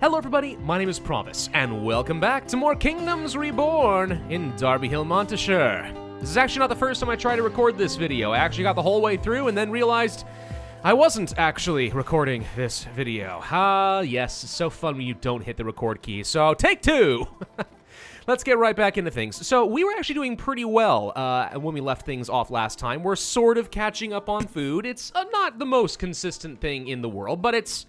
Hello everybody, my name is Pravus, and welcome back to more Kingdoms Reborn in Darbyhillmontishire. This is actually not the first time I tried to record this video. I actually got the whole way through and then realized I wasn't actually recording this video. Yes, it's so fun when you don't hit the record key, so take two! Let's get right back into things. So we were actually doing pretty well when we left things off last time. We're sort of catching up on food. It's not the most consistent thing in the world, but it's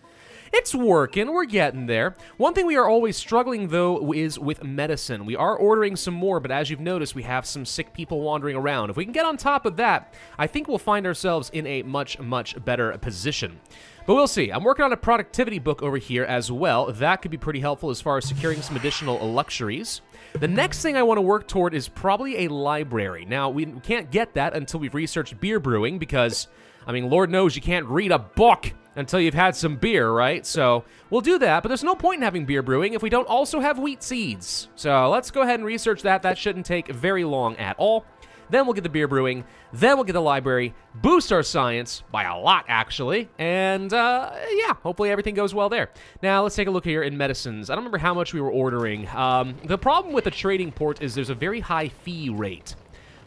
working. We're getting there. One thing we are always struggling, though, is with medicine. We are ordering some more, but as you've noticed, we have some sick people wandering around. If we can get on top of that, I think we'll find ourselves in a much, much better position. But we'll see. I'm working on a productivity book over here as well. That could be pretty helpful as far as securing some additional luxuries. The next thing I want to work toward is probably a library. Now, we can't get that until we've researched beer brewing because, I mean, Lord knows you can't read a book until you've had some beer, right? So we'll do that, but there's no point in having beer brewing if we don't also have wheat seeds. So let's go ahead and research that. That shouldn't take very long at all. Then we'll get the beer brewing. Then we'll get the library, boost our science by a lot, actually. And, yeah, hopefully everything goes well there. Now, let's take a look here in medicines. I don't remember how much we were ordering. The problem with the trading port is there's a very high fee rate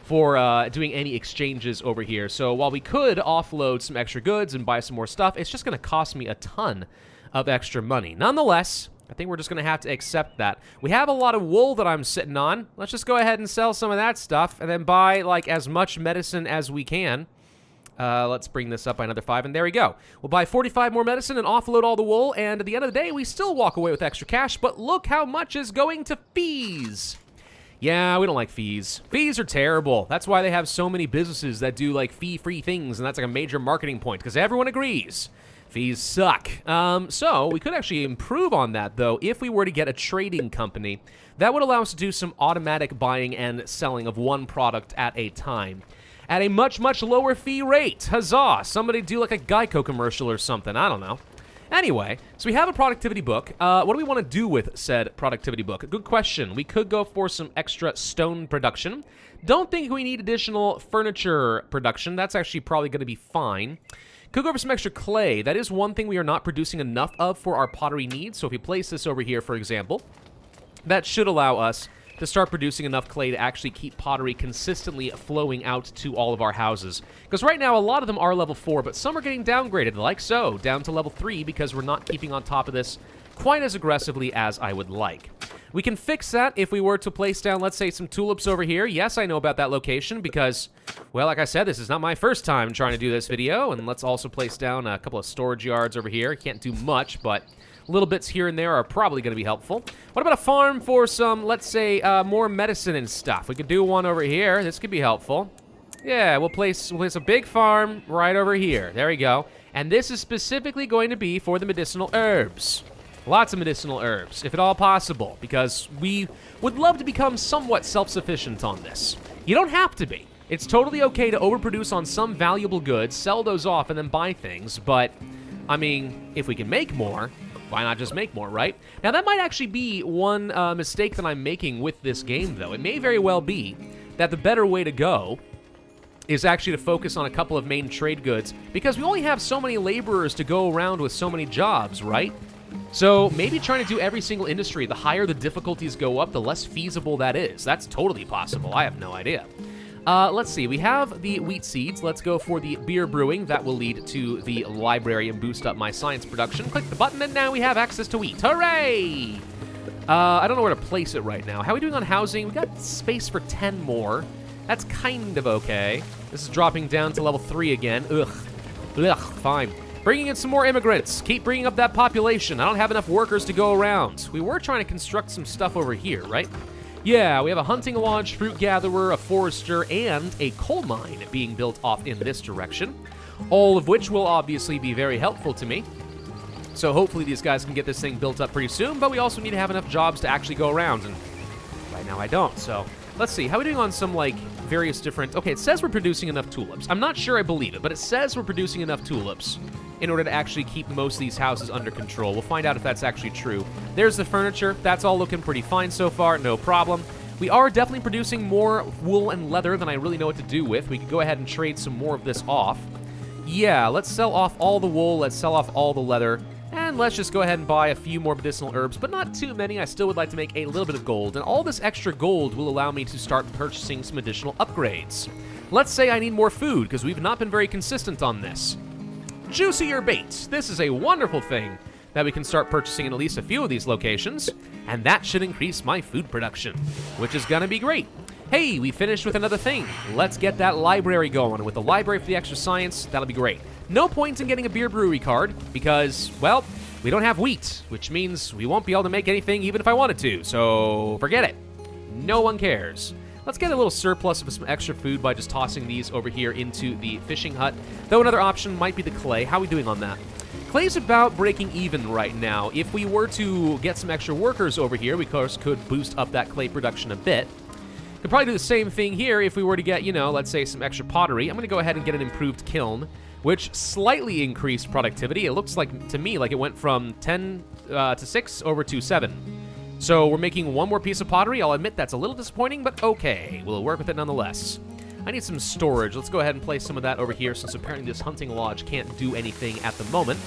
for doing any exchanges over here. So while we could offload some extra goods and buy some more stuff, it's just going to cost me a ton of extra money. Nonetheless, I think we're just going to have to accept that. We have a lot of wool that I'm sitting on. Let's just go ahead and sell some of that stuff and then buy like as much medicine as we can. Let's bring this up by another 5, and there we go. We'll buy 45 more medicine and offload all the wool, and at the end of the day, we still walk away with extra cash, but look how much is going to fees. Yeah, we don't like fees. Fees are terrible. That's why they have so many businesses that do, like, fee-free things, and that's, like, a major marketing point, because everyone agrees. Fees suck. So we could actually improve on that, though, if we were to get a trading company. That would allow us to do some automatic buying and selling of one product at a time at a much, much lower fee rate. Huzzah! Somebody do, like, a Geico commercial or something. I don't know. Anyway, so we have a productivity book. What do we want to do with said productivity book? Good question. We could go for some extra stone production. Don't think we need additional furniture production. That's actually probably going to be fine. Could go for some extra clay. That is one thing we are not producing enough of for our pottery needs. So if we place this over here, for example, that should allow us to start producing enough clay to actually keep pottery consistently flowing out to all of our houses. Because right now, a lot of them are level 4, but some are getting downgraded, like so, down to level 3, because we're not keeping on top of this quite as aggressively as I would like. We can fix that if we were to place down, let's say, some tulips over here. Yes, I know about that location because, well, like I said, this is not my first time trying to do this video. And let's also place down a couple of storage yards over here. Can't do much, but little bits here and there are probably going to be helpful. What about a farm for some, let's say, more medicine and stuff? We could do one over here. This could be helpful. Yeah, we'll place a big farm right over here. There we go. And this is specifically going to be for the medicinal herbs. Lots of medicinal herbs, if at all possible, because we would love to become somewhat self-sufficient on this. You don't have to be. It's totally okay to overproduce on some valuable goods, sell those off, and then buy things, but, I mean, if we can make more, why not just make more, right? Now, that might actually be one mistake that I'm making with this game, though. It may very well be that the better way to go is actually to focus on a couple of main trade goods, because we only have so many laborers to go around with so many jobs, right? So maybe trying to do every single industry, the higher the difficulties go up, the less feasible that is. That's totally possible. I have no idea. Let's see. We have the wheat seeds. Let's go for the beer brewing. That will lead to the library and boost up my science production. Click the button, and now we have access to wheat. Hooray! I don't know where to place it right now. How are we doing on housing? We got space for 10 more. That's kind of okay. This is dropping down to level 3 again. Ugh. Ugh, fine. Bringing in some more immigrants. Keep bringing up that population. I don't have enough workers to go around. We were trying to construct some stuff over here, right? Yeah, we have a hunting lodge, fruit gatherer, a forester, and a coal mine being built off in this direction. All of which will obviously be very helpful to me. So hopefully these guys can get this thing built up pretty soon, but we also need to have enough jobs to actually go around, and right now I don't, so let's see. How are we doing on some, like, various different... Okay, it says we're producing enough tulips. I'm not sure I believe it, but it says we're producing enough tulips in order to actually keep most of these houses under control. We'll find out if that's actually true. There's the furniture. That's all looking pretty fine so far. No problem. We are definitely producing more wool and leather than I really know what to do with. We could go ahead and trade some more of this off. Yeah, let's sell off all the wool. Let's sell off all the leather. And let's just go ahead and buy a few more medicinal herbs, but not too many. I still would like to make a little bit of gold, and all this extra gold will allow me to start purchasing some additional upgrades. Let's say I need more food, because we've not been very consistent on this. Juicier bait. This is a wonderful thing that we can start purchasing in at least a few of these locations, and that should increase my food production, which is gonna be great. Hey, we finished with another thing. Let's get that library going. With the library for the extra science, that'll be great. No point in getting a beer brewery card because, well, we don't have wheat, which means we won't be able to make anything even if I wanted to, so forget it. No one cares. Let's get a little surplus of some extra food by just tossing these over here into the fishing hut, though another option might be the clay. How are we doing on that? Clay's about breaking even right now. If we were to get some extra workers over here, we of course could boost up that clay production a bit. Could probably do the same thing here if we were to get, you know, let's say some extra pottery. I'm going to go ahead and get an improved kiln, which slightly increased productivity. It looks like, to me, like it went from 10 to 6 over to 7. So we're making one more piece of pottery. I'll admit that's a little disappointing, but okay. We'll work with it nonetheless. I need some storage. Let's go ahead and place some of that over here since apparently this hunting lodge can't do anything at the moment.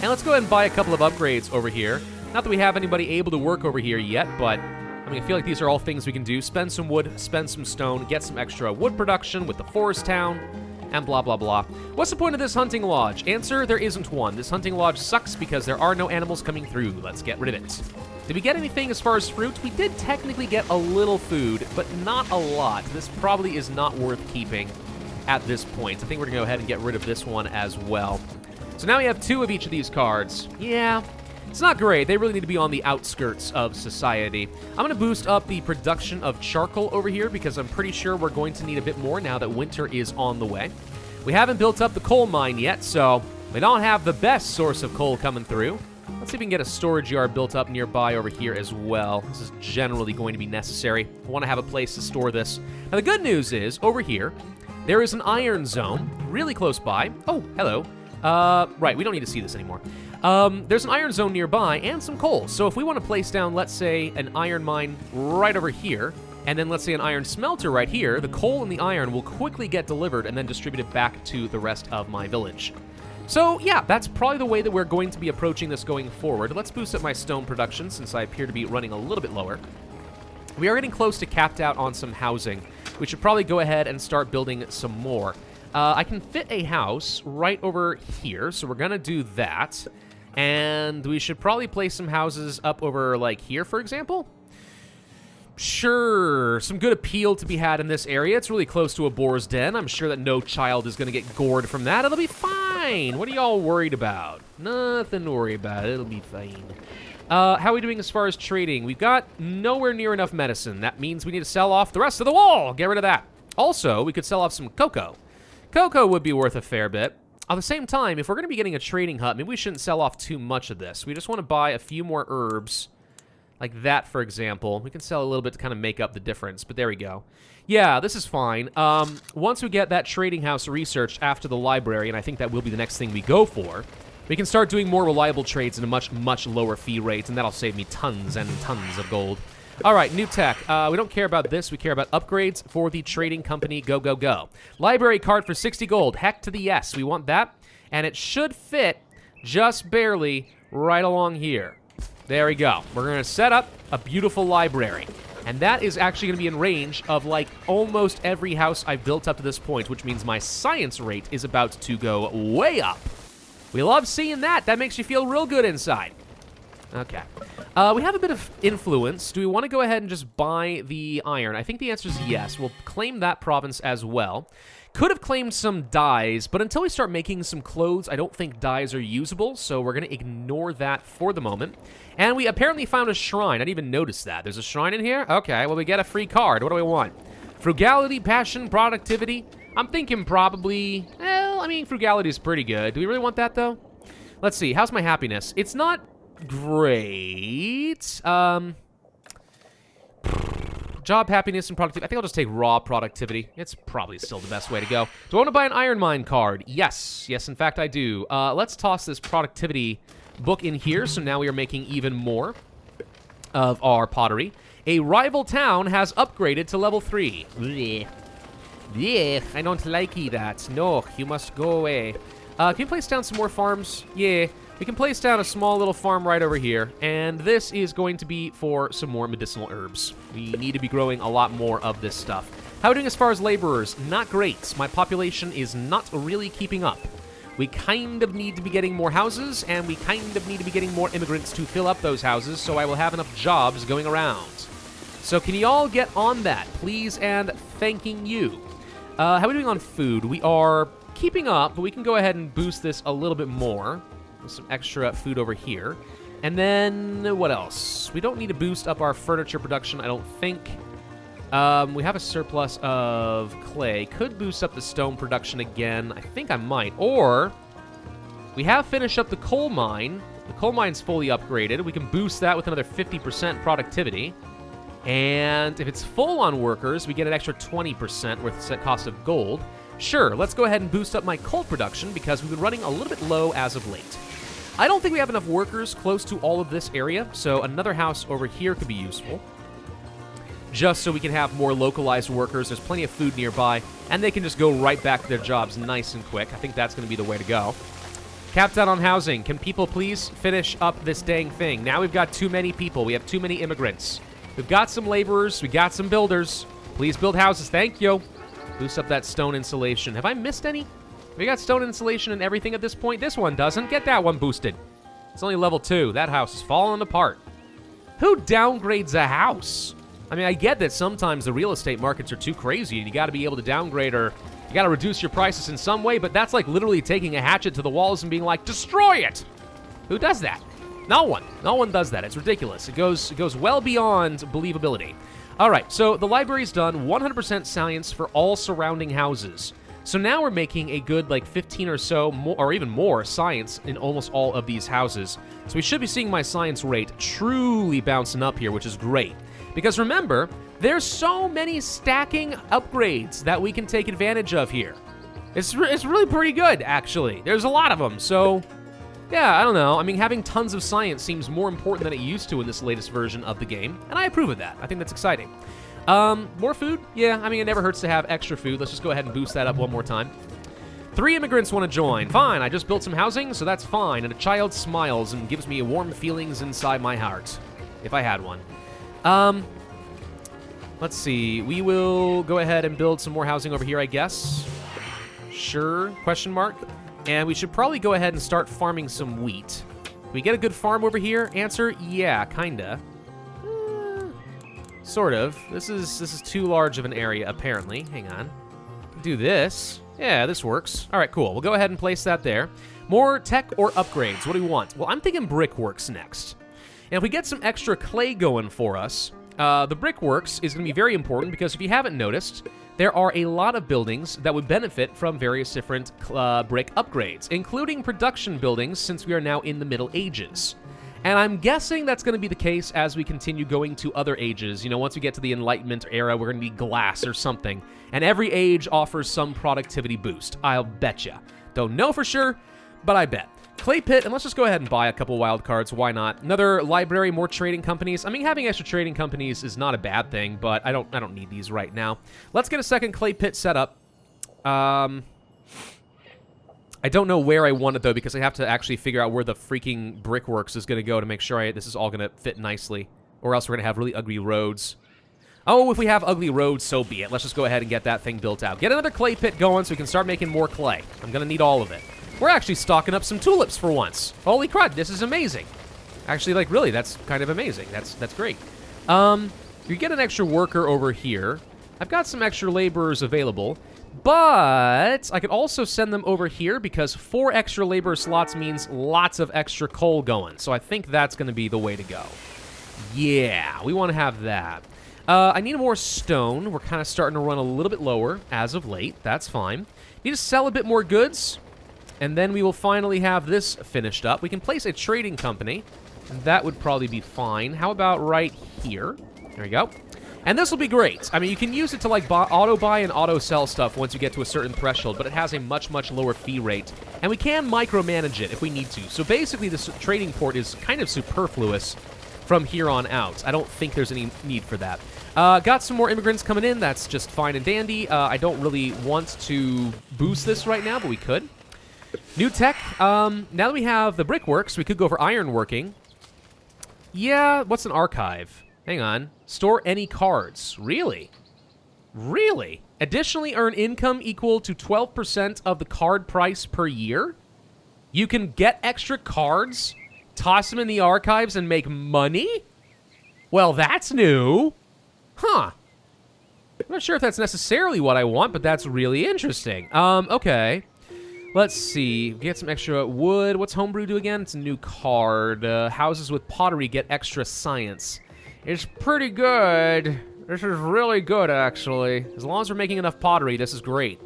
And let's go ahead and buy a couple of upgrades over here. Not that we have anybody able to work over here yet, but I mean, I feel like these are all things we can do. Spend some wood, spend some stone, get some extra wood production with the forest town, and blah, blah, blah. What's the point of this hunting lodge? Answer, there isn't one. This hunting lodge sucks because there are no animals coming through. Let's get rid of it. Did we get anything as far as fruit? We did technically get a little food, but not a lot. This probably is not worth keeping at this point. I think we're going to go ahead and get rid of this one as well. So now we have 2 of each of these cards. Yeah, it's not great. They really need to be on the outskirts of society. I'm going to boost up the production of charcoal over here because I'm pretty sure we're going to need a bit more now that winter is on the way. We haven't built up the coal mine yet, so we don't have the best source of coal coming through. Let's see if we can get a storage yard built up nearby over here as well. This is generally going to be necessary. I want to have a place to store this. Now, the good news is, over here, there is an iron zone really close by. Oh, hello. Right, we don't need to see this anymore. There's an iron zone nearby and some coal. So if we want to place down, let's say, an iron mine right over here, and then let's say an iron smelter right here, the coal and the iron will quickly get delivered and then distributed back to the rest of my village. So, yeah, that's probably the way that we're going to be approaching this going forward. Let's boost up my stone production since I appear to be running a little bit lower. We are getting close to capped out on some housing. We should probably go ahead and start building some more. I can fit a house right over here, so we're going to do that. And we should probably place some houses up over, like, here, for example. Sure, some good appeal to be had in this area. It's really close to a boar's den. I'm sure that no child is going to get gored from that. It'll be fine. What are y'all worried about? Nothing to worry about. It'll be fine. How are we doing as far as trading? We've got nowhere near enough medicine. That means we need to sell off the rest of the wall. Get rid of that. Also, we could sell off some cocoa. Cocoa would be worth a fair bit. At the same time, if we're going to be getting a trading hut, maybe we shouldn't sell off too much of this. We just want to buy a few more herbs. Like that, for example. We can sell a little bit to kind of make up the difference, but there we go. Yeah, this is fine. Once we get that trading house researched after the library, and I think that will be the next thing we go for, we can start doing more reliable trades at a much, much lower fee rate, and that'll save me tons and tons of gold. All right, new tech. We don't care about this. We care about upgrades for the trading company. Go, go, go. Library card for 60 gold. Heck to the yes. We want that, and it should fit just barely right along here. There we go. We're going to set up a beautiful library. And that is actually going to be in range of, like, almost every house I've built up to this point, which means my science rate is about to go way up. We love seeing that. That makes you feel real good inside. Okay. We have a bit of influence. Do we want to go ahead and just buy the iron? I think the answer is yes. We'll claim that province as well. Could have claimed some dyes, but until we start making some clothes, I don't think dyes are usable, so we're going to ignore that for the moment. And we apparently found a shrine. I didn't even notice that. There's a shrine in here? Okay, well, we get a free card. What do we want? Frugality, passion, productivity. I'm thinking probably, well, I mean, frugality is pretty good. Do we really want that, though? Let's see. How's my happiness? It's not great. Job, happiness, and productivity. I think I'll just take raw productivity. It's probably still the best way to go. Do I want to buy an iron mine card? Yes. Yes, in fact, I do. Let's toss this productivity book in here, so now we are making even more of our pottery. A rival town has upgraded to level 3. Blech. Blech. I don't like that. No, you must go away. Can you place down some more farms? Yeah. We can place down a small little farm right over here, and this is going to be for some more medicinal herbs. We need to be growing a lot more of this stuff. How are we doing as far as laborers? Not great. My population is not really keeping up. We kind of need to be getting more houses, and we kind of need to be getting more immigrants to fill up those houses so I will have enough jobs going around. So can you all get on that, please, and thanking you. How are we doing on food? We are keeping up, but we can go ahead and boost this a little bit more. With some extra food over here. And then, what else? We don't need to boost up our furniture production, I don't think. We have a surplus of clay. Could boost up the stone production again. I think I might. Or, we have finished up the coal mine. The coal mine's fully upgraded. We can boost that with another 50% productivity. And if it's full on workers, we get an extra 20% worth the cost of gold. Sure, let's go ahead and boost up my coal production because we've been running a little bit low as of late. I don't think we have enough workers close to all of this area, so another house over here could be useful. Just so we can have more localized workers. There's plenty of food nearby, and they can just go right back to their jobs nice and quick. I think that's going to be the way to go. Capped out on housing. Can people please finish up this dang thing? Now we've got too many people. We have too many immigrants. We've got some laborers. We got some builders. Please build houses. Thank you. Boost up that stone insulation. Have I missed any? We got stone insulation and everything at this point. This one doesn't. Get that one boosted. It's only level 2. That house is falling apart. Who downgrades a house? I mean, I get that sometimes the real estate markets are too crazy and you got to be able to downgrade or you got to reduce your prices in some way, but that's like literally taking a hatchet to the walls and being like, destroy it! Who does that? No one. No one does that. It's ridiculous. It goes well beyond believability. All right, so the library's done. 100% science for all surrounding houses. So now we're making a good, like, 15 or so, more, or even more, science in almost all of these houses. So we should be seeing my science rate truly bouncing up here, which is great. Because remember, there's so many stacking upgrades that we can take advantage of here. It's really pretty good, actually. There's a lot of them, so... yeah, I don't know. I mean, having tons of science seems more important than it used to in this latest version of the game, and I approve of that. I think that's exciting. More food? Yeah, I mean, it never hurts to have extra food. Let's just go ahead and boost that up one more time. 3 immigrants want to join. Fine, I just built some housing, so that's fine. And a child smiles and gives me warm feelings inside my heart. If I had one. Let's see. We will go ahead and build some more housing over here, I guess. Sure, question mark. And we should probably go ahead and start farming some wheat. Can we get a good farm over here? Answer, yeah, kinda. Sort of. This is too large of an area, apparently. Hang on. Do this. Yeah, this works. All right, cool. We'll go ahead and place that there. More tech or upgrades. What do we want? Well, I'm thinking brickworks next. And if we get some extra clay going for us, the brickworks is going to be very important because if you haven't noticed, there are a lot of buildings that would benefit from various different brick upgrades, including production buildings since we are now in the Middle Ages. And I'm guessing that's going to be the case as we continue going to other ages. You know, once we get to the Enlightenment era, we're going to need glass or something. And every age offers some productivity boost. I'll betcha. Don't know for sure, but I bet. Clay pit, and let's just go ahead and buy a couple wild cards. Why not? Another library, more trading companies. I mean, having extra trading companies is not a bad thing, but I don't need these right now. Let's get a second clay pit set up. I don't know where I want it, though, because I have to actually figure out where the freaking brickworks is going to go to make sure this is all going to fit nicely. Or else we're going to have really ugly roads. Oh, if we have ugly roads, so be it. Let's just go ahead and get that thing built out. Get another clay pit going so we can start making more clay. I'm going to need all of it. We're actually stocking up some tulips for once. Holy crud, this is amazing. Actually, like, really, that's kind of amazing. That's great. You get an extra worker over here. I've got some extra laborers available. But I could also send them over here because 4 extra labor slots means lots of extra coal going. So I think that's going to be the way to go. Yeah, we want to have that. I need more stone. We're kind of starting to run a little bit lower as of late. That's fine. Need to sell a bit more goods. And then we will finally have this finished up. We can place a trading company. That would probably be fine. How about right here? There we go. And this will be great. I mean, you can use it to, like, auto-buy and auto-sell stuff once you get to a certain threshold, but it has a much, much lower fee rate. And we can micromanage it if we need to. So basically, this trading port is kind of superfluous from here on out. I don't think there's any need for that. Got some more immigrants coming in. That's just fine and dandy. I don't really want to boost this right now, but we could. New tech. Now that we have the brickworks, we could go for ironworking. Yeah, what's an archive? Hang on. Store any cards. Really? Really? Additionally, earn income equal to 12% of the card price per year? You can get extra cards, toss them in the archives, and make money? Well, that's new. Huh. I'm not sure if that's necessarily what I want, but that's really interesting. Okay. Let's see. Get some extra wood. What's homebrew do again? It's a new card. Houses with pottery get extra science. It's pretty good. This is really good, actually. As long as we're making enough pottery, this is great.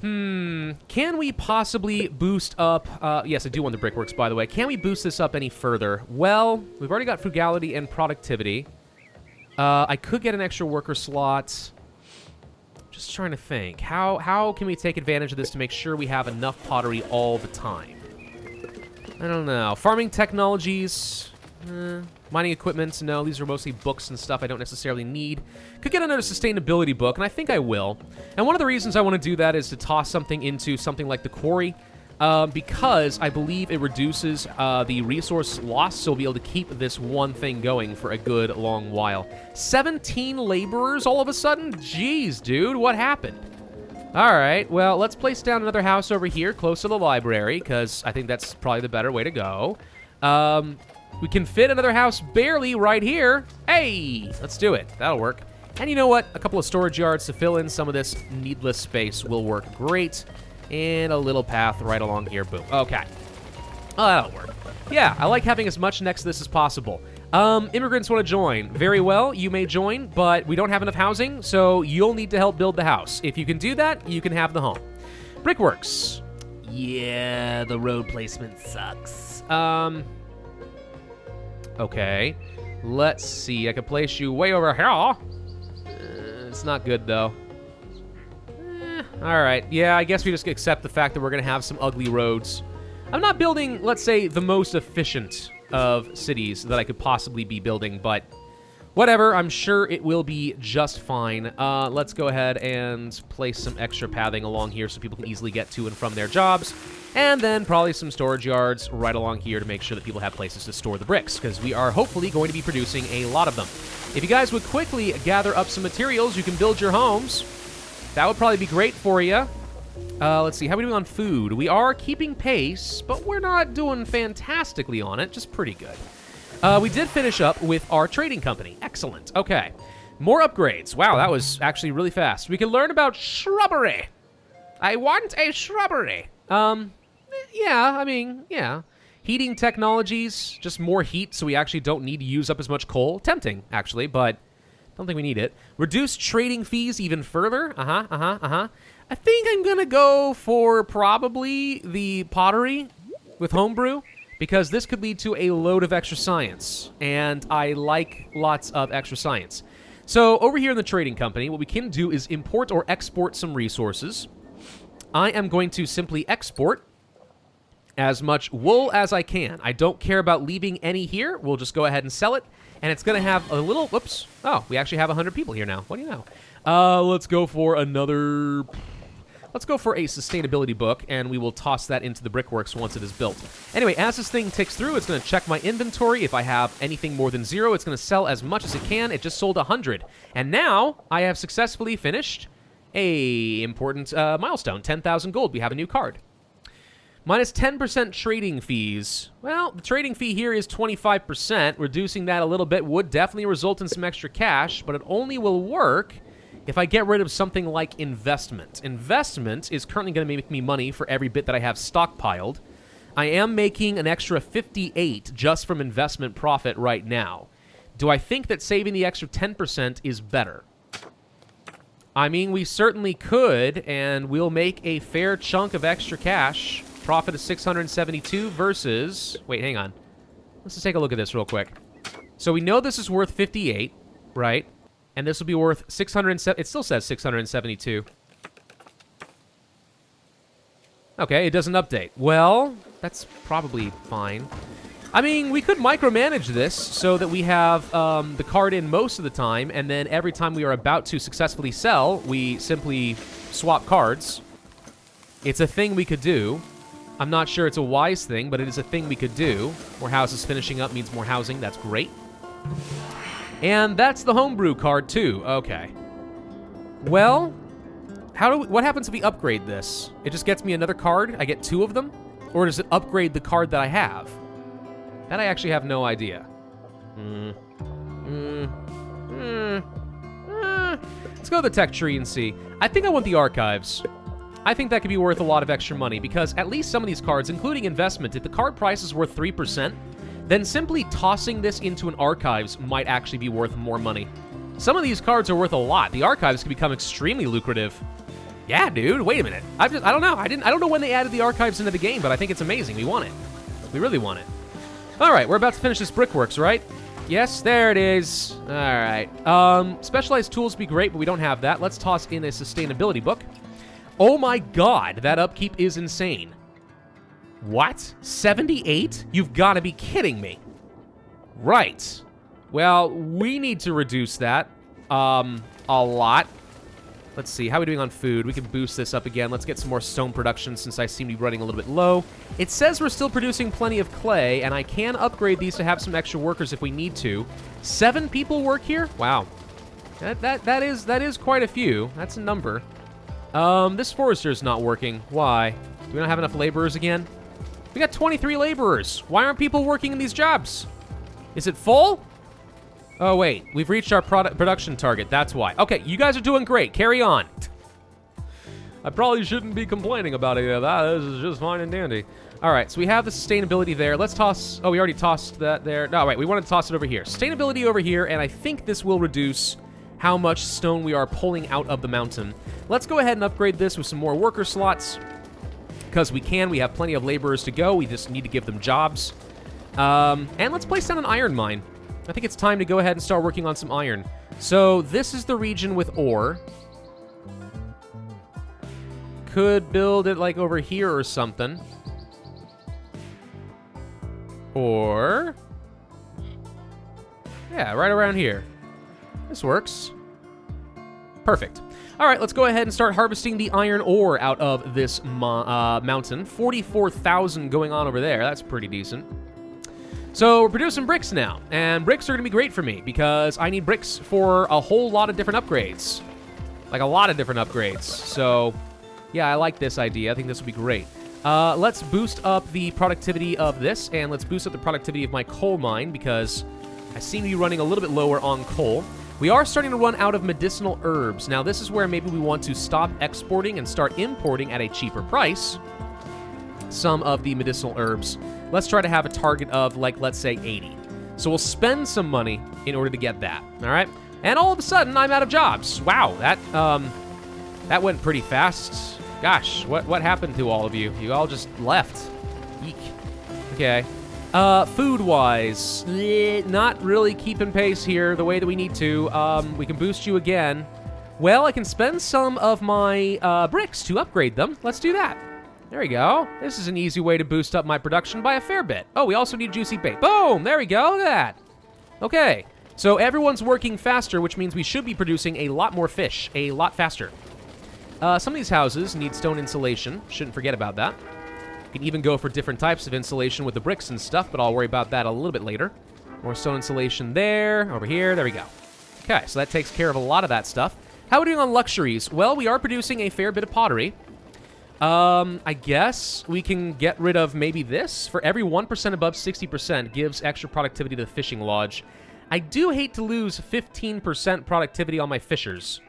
Can we possibly boost up... yes, I do want the brickworks, by the way. Can we boost this up any further? Well, we've already got frugality and productivity. I could get an extra worker slot. Just trying to think. How can we take advantage of this to make sure we have enough pottery all the time? I don't know. Farming technologies... mining equipment, no, these are mostly books and stuff I don't necessarily need. Could get another sustainability book, and I think I will. And one of the reasons I want to do that is to toss something into something like the quarry, because I believe it reduces the resource loss, so we'll be able to keep this one thing going for a good long while. 17 laborers all of a sudden? Jeez, dude, what happened? All right, well, let's place down another house over here close to the library, because I think that's probably the better way to go. We can fit another house barely right here. Hey, let's do it. That'll work. And you know what? A couple of storage yards to fill in some of this needless space will work great. And a little path right along here. Boom. Okay. Oh, that'll work. Yeah, I like having as much next to this as possible. Immigrants want to join. Very well, you may join, but we don't have enough housing, so you'll need to help build the house. If you can do that, you can have the home. Brickworks. Yeah, the road placement sucks. Okay, let's see. I could place you way over here. It's not good, though. All right. Yeah, I guess we just accept the fact that we're going to have some ugly roads. I'm not building, let's say, the most efficient of cities that I could possibly be building, but whatever. I'm sure it will be just fine. Let's go ahead and place some extra pathing along here so people can easily get to and from their jobs. And then probably some storage yards right along here to make sure that people have places to store the bricks, because we are hopefully going to be producing a lot of them. If you guys would quickly gather up some materials, you can build your homes. That would probably be great for you. Let's see, how are we doing on food? We are keeping pace, but we're not doing fantastically on it, just pretty good. We did finish up with our trading company. Excellent. Okay. More upgrades. Wow, that was actually really fast. We can learn about shrubbery. I want a shrubbery. Yeah, I mean, yeah. Heating technologies, just more heat so we actually don't need to use up as much coal. Tempting, actually, but don't think we need it. Reduce trading fees even further. I think I'm going to go for probably the pottery with homebrew, because this could lead to a load of extra science, and I like lots of extra science. So over here in the trading company, what we can do is import or export some resources. I am going to simply export as much wool as I can. I don't care about leaving any here. We'll just go ahead and sell it, and it's going to have a little... Whoops. Oh, we actually have 100 people here now. What do you know? Let's go for another... Let's go for a sustainability book, and we will toss that into the brickworks once it is built. Anyway, as this thing ticks through, it's going to check my inventory. If I have anything more than 0, it's going to sell as much as it can. It just sold 100. And now I have successfully finished a important milestone, 10,000 gold. We have a new card. Minus 10% trading fees. Well, the trading fee here is 25%. Reducing that a little bit would definitely result in some extra cash, but it only will work if I get rid of something like investment. Investment is currently going to make me money for every bit that I have stockpiled. I am making an extra 58 just from investment profit right now. Do I think that saving the extra 10% is better? I mean, we certainly could, and we'll make a fair chunk of extra cash. Profit is 672 versus... Wait, hang on. Let's just take a look at this real quick. So we know this is worth 58, right? And this will be worth 607. It still says 672. Okay, it doesn't update. Well, that's probably fine. I mean, we could micromanage this so that we have the card in most of the time, and then every time we are about to successfully sell, we simply swap cards. It's a thing we could do. I'm not sure it's a wise thing, but it is a thing we could do. More houses finishing up means more housing. That's great. And that's the homebrew card, too. Okay. Well, what happens if we upgrade this? It just gets me another card? I get 2 of them? Or does it upgrade the card that I have? That I actually have no idea. Let's go to the tech tree and see. I think I want the archives. I think that could be worth a lot of extra money because at least some of these cards, including investment, if the card price is worth 3%, then simply tossing this into an archives might actually be worth more money. Some of these cards are worth a lot. The archives can become extremely lucrative. Yeah, dude, wait a minute. I don't know. I don't know when they added the archives into the game, but I think it's amazing. We want it. We really want it. All right, we're about to finish this brickworks, right? Yes, there it is. All right. Specialized tools would be great, but we don't have that. Let's toss in a sustainability book. Oh my god, that upkeep is insane. What? 78? You've got to be kidding me. Right. Well, we need to reduce that a lot. Let's see, how are we doing on food? We can boost this up again. Let's get some more stone production since I seem to be running a little bit low. It says we're still producing plenty of clay, and I can upgrade these to have some extra workers if we need to. 7 people work here? Wow. That is quite a few. That's a number. This forester's not working. Why? Do we not have enough laborers again? We got 23 laborers. Why aren't people working in these jobs? Is it full? Oh, wait. We've reached our production target. That's why. Okay, you guys are doing great. Carry on. I probably shouldn't be complaining about any of that. This is just fine and dandy. All right, so we have the sustainability there. Let's toss... Oh, we already tossed that there. No, wait. We want to toss it over here. Sustainability over here, and I think this will reduce how much stone we are pulling out of the mountain. Let's go ahead and upgrade this with some more worker slots because we can. We have plenty of laborers to go. We just need to give them jobs. And let's place down an iron mine. I think it's time to go ahead and start working on some iron. So this is the region with ore. Could build it like over here or something. Or... yeah, right around here. This works. Perfect. All right, let's go ahead and start harvesting the iron ore out of this mountain. 44,000 going on over there. That's pretty decent. So we're producing bricks now, and bricks are going to be great for me because I need bricks for a whole lot of different upgrades. Like a lot of different upgrades. So, yeah, I like this idea. I think this will be great. Let's boost up the productivity of this, and let's boost up the productivity of my coal mine because I seem to be running a little bit lower on coal. We are starting to run out of medicinal herbs. Now, this is where maybe we want to stop exporting and start importing at a cheaper price some of the medicinal herbs. Let's try to have a target of, like, let's say 80. So we'll spend some money in order to get that, all right? And all of a sudden, I'm out of jobs. Wow, that went pretty fast. Gosh, what happened to all of you? You all just left. Eek. Okay. Food-wise, not really keeping pace here the way that we need to. We can boost you again. Well, I can spend some of my bricks to upgrade them. Let's do that. There we go. This is an easy way to boost up my production by a fair bit. Oh, we also need juicy bait. Boom! There we go. Look at that. Okay. So everyone's working faster, which means we should be producing a lot more fish, a lot faster. Some of these houses need stone insulation. Shouldn't forget about that. You can even go for different types of insulation with the bricks and stuff, but I'll worry about that a little bit later. More stone insulation there, over here. There we go. Okay, so that takes care of a lot of that stuff. How are we doing on luxuries? Well, we are producing a fair bit of pottery. I guess we can get rid of maybe this. For every 1% above 60% gives extra productivity to the fishing lodge. I do hate to lose 15% productivity on my fishers,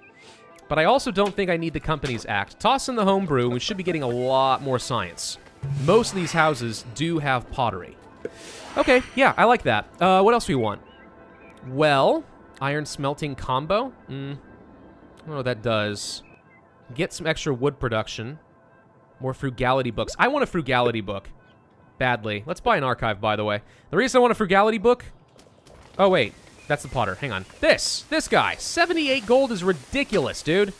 but I also don't think I need the Companies Act. Toss in the homebrew, and we should be getting a lot more science. Most of these houses do have pottery. Okay, yeah, I like that. What else do we want? Well, iron smelting combo. I don't know what that does. Get some extra wood production. More frugality books. I want a frugality book. Badly. Let's buy an archive, by the way. The reason I want a frugality book... oh, wait. That's the potter. Hang on. This guy. 78 gold is ridiculous, dude.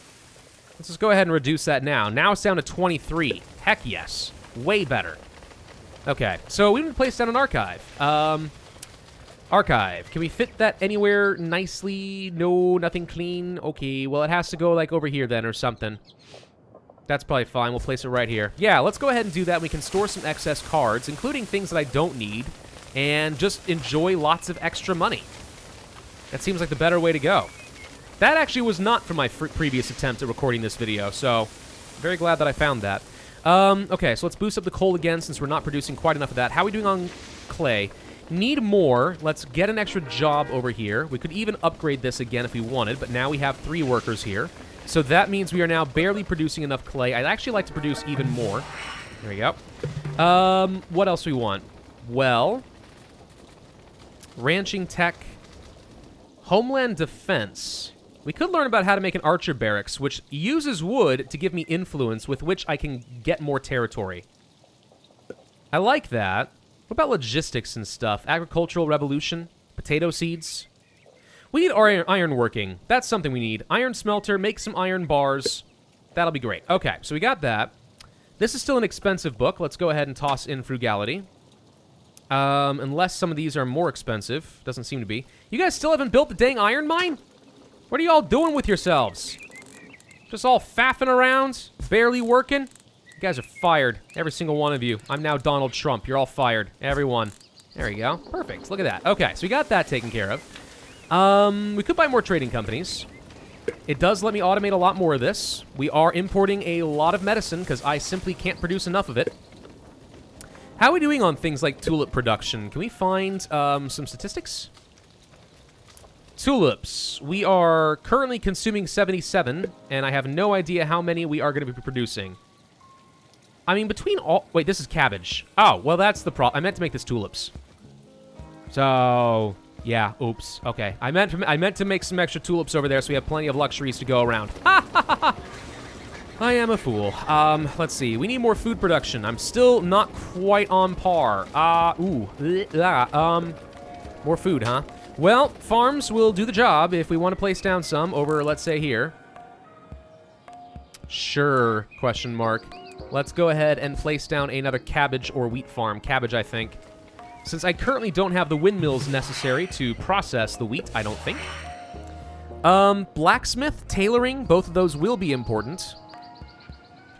Let's just go ahead and reduce that now. Now it's down to 23. Heck yes. Way better. Okay. So we need to place down an archive. Archive. Can we fit that anywhere nicely? No, nothing clean. Okay. Well, it has to go, like, over here then or something. That's probably fine. We'll place it right here. Yeah, let's go ahead and do that. We can store some excess cards, including things that I don't need, and just enjoy lots of extra money. That seems like the better way to go. That actually was not from my previous attempt at recording this video, so very glad that I found that. Okay, so let's boost up the coal again since we're not producing quite enough of that. How are we doing on clay? Need more. Let's get an extra job over here. We could even upgrade this again if we wanted, but now we have 3 workers here. So that means we are now barely producing enough clay. I'd actually like to produce even more. There we go. What else do we want? Well, ranching tech, homeland defense. We could learn about how to make an archer barracks, which uses wood to give me influence with which I can get more territory. I like that. What about logistics and stuff? Agricultural revolution? Potato seeds? We need iron working. That's something we need. Iron smelter, make some iron bars. That'll be great. Okay, so we got that. This is still an expensive book. Let's go ahead and toss in frugality. Unless some of these are more expensive. Doesn't seem to be. You guys still haven't built the dang iron mine? What are y'all doing with yourselves? Just all faffing around? Barely working? You guys are fired. Every single one of you. I'm now Donald Trump. You're all fired. Everyone. There we go. Perfect. Look at that. Okay, so we got that taken care of. We could buy more trading companies. It does let me automate a lot more of this. We are importing a lot of medicine because I simply can't produce enough of it. How are we doing on things like tulip production? Can we find some statistics? Tulips. We are currently consuming 77, and I have no idea how many we are going to be producing. I mean, between all... Wait, this is cabbage. Oh, well, that's the problem. I meant to make this tulips. So... Yeah, oops. Okay. I meant to make some extra tulips over there so we have plenty of luxuries to go around. I am a fool. Let's see. We need more food production. I'm still not quite on par. More food, huh? Well, farms will do the job if we want to place down some over, let's say, here. Sure, question mark. Let's go ahead and place down another cabbage or wheat farm. Cabbage, I think. Since I currently don't have the windmills necessary to process the wheat, I don't think. Blacksmith, tailoring, both of those will be important.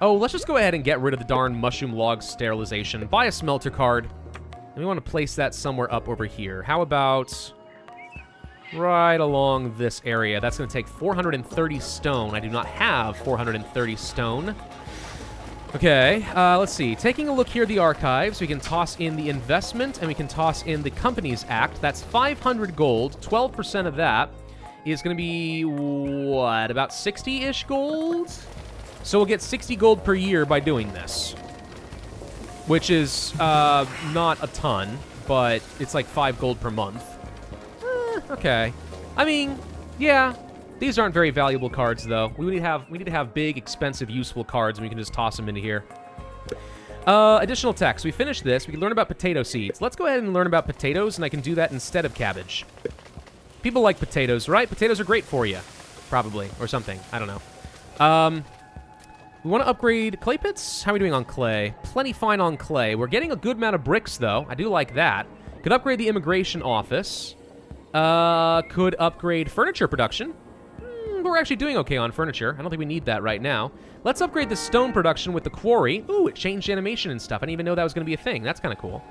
Oh, let's just go ahead and get rid of the darn mushroom log sterilization. Buy a smelter card. And we want to place that somewhere up over here. How about right along this area? That's going to take 430 stone. I do not have 430 stone. Okay, let's see. Taking a look here at the archives, we can toss in the investment, and we can toss in the Companies Act. That's 500 gold. 12% of that is going to be, what, about 60-ish gold? So we'll get 60 gold per year by doing this. Which is not a ton, but it's like 5 gold per month. Okay. I mean, yeah. These aren't very valuable cards, though. We need to have big, expensive, useful cards, and we can just toss them into here. Additional text. We finished this. We can learn about potato seeds. Let's go ahead and learn about potatoes, and I can do that instead of cabbage. People like potatoes, right? Potatoes are great for you. Probably. Or something. I don't know. We want to upgrade clay pits? How are we doing on clay? Plenty fine on clay. We're getting a good amount of bricks, though. I do like that. Could upgrade the immigration office. Could upgrade furniture production. We're actually doing okay on furniture. I don't think we need that right now. Let's upgrade the stone production with the quarry. Ooh, it changed animation and stuff. I didn't even know that was going to be a thing. That's kind of cool.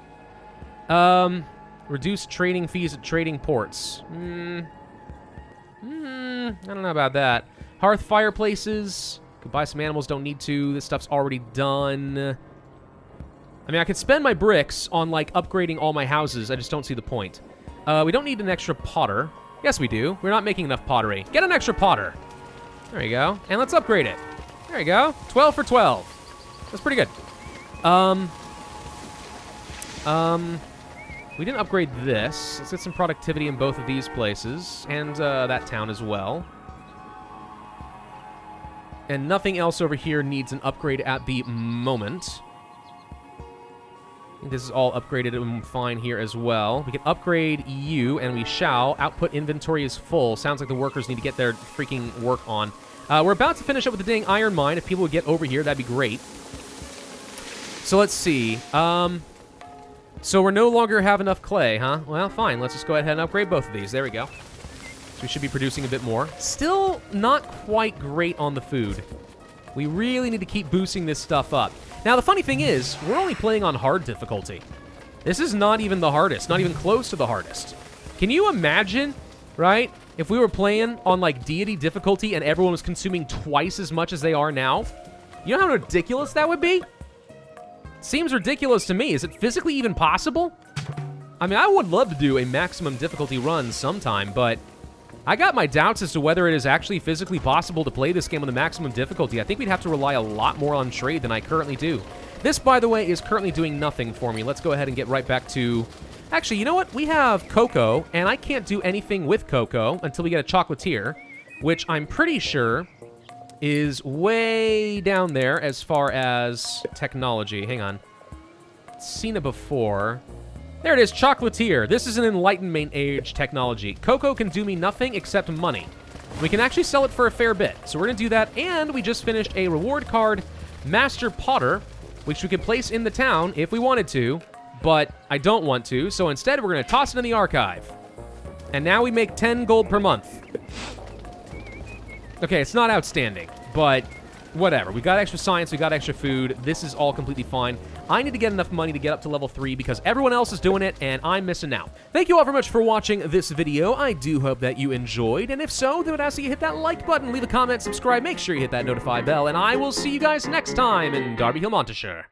Reduce trading fees at trading ports. I don't know about that. Hearth fireplaces. Could buy some animals, don't need to. This stuff's already done. I mean, I could spend my bricks on, like, upgrading all my houses. I just don't see the point. We don't need an extra potter. Yes, we do. We're not making enough pottery. Get an extra potter. There you go. And let's upgrade it. There you go. 12 for 12. That's pretty good. We didn't upgrade this. Let's get some productivity in both of these places. And that town as well. And nothing else over here needs an upgrade at the moment. I think this is all upgraded and fine here as well. We can upgrade you, and we shall. Output inventory is full. Sounds like the workers need to get their freaking work on. We're about to finish up with the dang iron mine. If people would get over here, that'd be great. So let's see. So we're no longer have enough clay, huh? Well, fine. Let's just go ahead and upgrade both of these. There we go. So we should be producing a bit more. Still not quite great on the food. We really need to keep boosting this stuff up. Now, the funny thing is, we're only playing on hard difficulty. This is not even the hardest, not even close to the hardest. Can you imagine, right, if we were playing on, like, deity difficulty and everyone was consuming twice as much as they are now? You know how ridiculous that would be? Seems ridiculous to me. Is it physically even possible? I mean, I would love to do a maximum difficulty run sometime, but I got my doubts as to whether it is actually physically possible to play this game on the maximum difficulty. I think we'd have to rely a lot more on trade than I currently do. This, by the way, is currently doing nothing for me. Let's go ahead and get right back to... Actually, you know what? We have cocoa, and I can't do anything with cocoa until we get a chocolatier, which I'm pretty sure is way down there as far as technology. Hang on. Seen it before. There it is, chocolatier. This is an Enlightenment Age technology. Cocoa can do me nothing except money. We can actually sell it for a fair bit, so we're going to do that, and we just finished a reward card, Master Potter, which we could place in the town if we wanted to, but I don't want to, so instead we're going to toss it in the archive. And now we make 10 gold per month. Okay, it's not outstanding, but whatever. We got extra science, we got extra food. This is all completely fine. I need to get enough money to get up to level 3 because everyone else is doing it, and I'm missing out. Thank you all very much for watching this video. I do hope that you enjoyed, and if so, then I would ask that you hit that like button, leave a comment, subscribe, make sure you hit that notify bell, and I will see you guys next time in Darbyhillmontishire.